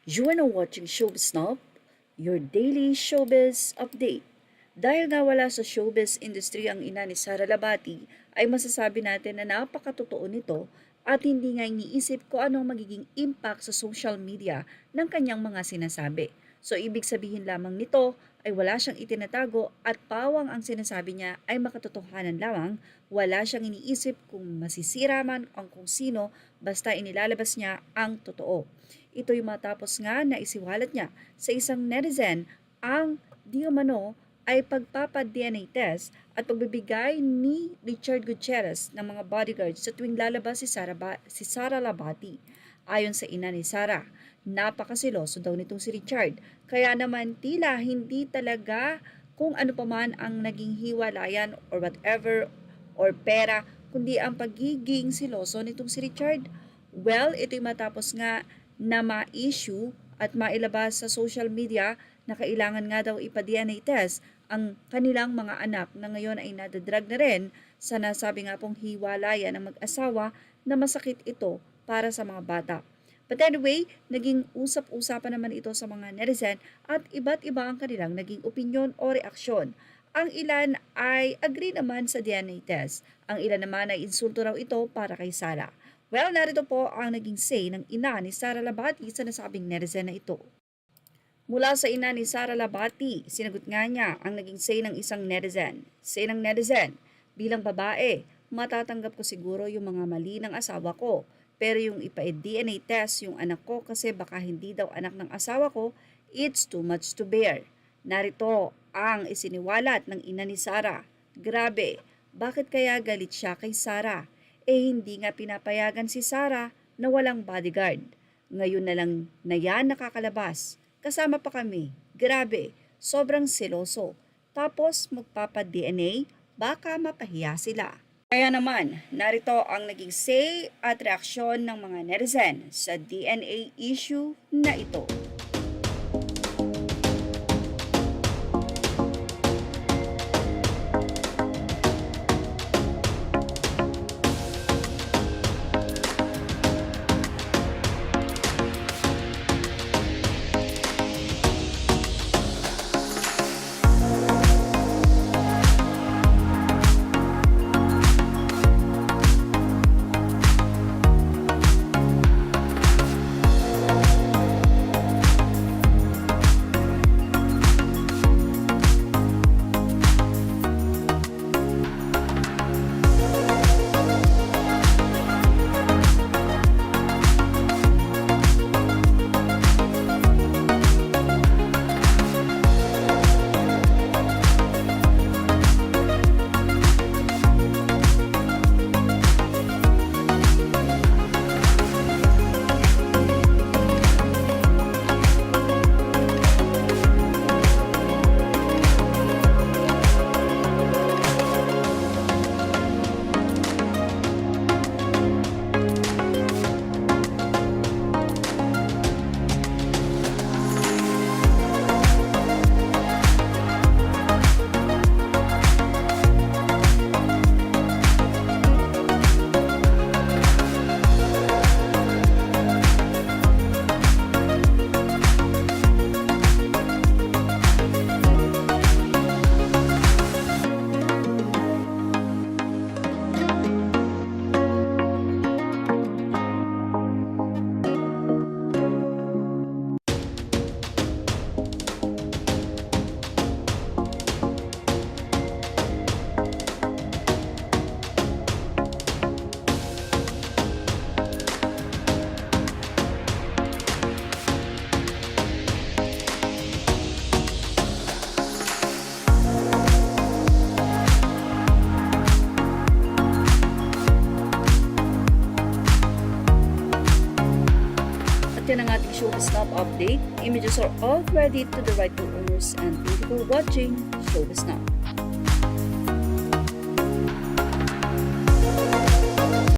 You are now watching Showbiz Snob, your daily showbiz update. Dahil nga wala sa showbiz industry ang ina ni Sara Labati, ay masasabi natin na napakatotoo nito at hindi nga iniisip ko anong magiging impact sa social media ng kanyang mga sinasabi. So ibig sabihin lamang nito ay wala siyang itinatago at pawang ang sinasabi niya ay makatotohanan lamang, wala siyang iniisip kung masisira man ang kung sino basta inilalabas niya ang totoo. Ito'y matapos nga na isiwalat niya sa isang netizen ang di umano ay pagpapa-DNA test at pagbibigay ni Richard Gutierrez ng mga bodyguards sa tuwing lalabas si Sara Labati. Ayon sa ina ni Sara, napakasiloso daw nitong si Richard. Kaya naman tila hindi talaga kung ano pa man ang naging hiwalayan or whatever or pera, kundi ang pagiging siloso nitong si Richard. Well, ito'y matapos nga na ma-issue at mailabas sa social media na kailangan nga daw ipa-DNA test ang kanilang mga anak na ngayon ay nadadrag na rin sa nasabi nga pong hiwalayan ng mag-asawa na masakit ito para sa mga bata. But anyway, naging usap-usapan naman ito sa mga netizen at iba't iba ang kanilang naging opinyon o reaksyon. Ang ilan ay agree naman sa DNA test. Ang ilan naman ay insulto raw ito para kay Sara. Well, narito po ang naging say ng ina ni Sara Labati sa nasabing netizen na ito. Mula sa ina ni Sara Labati, sinagot nga niya ang naging say ng isang netizen. Say ng netizen, bilang babae, matatanggap ko siguro yung mga mali ng asawa ko. Pero yung ipa-DNA test yung anak ko kasi baka hindi daw anak ng asawa ko, it's too much to bear. Narito ang isiniwalat ng ina ni Sara. Grabe, bakit kaya galit siya kay Sara? Hindi nga pinapayagan si Sara na walang bodyguard. Ngayon na lang na yan nakakalabas. Kasama pa kami. Grabe, sobrang seloso. Tapos magpapa-DNA, baka mapahiya sila. Kaya naman, narito ang naging say at reaksyon ng mga netizen sa DNA issue na ito. At yan ang ating Showbiz Snob update. Images are all credited to the rightful owners and thank you for watching Showbiz Snob.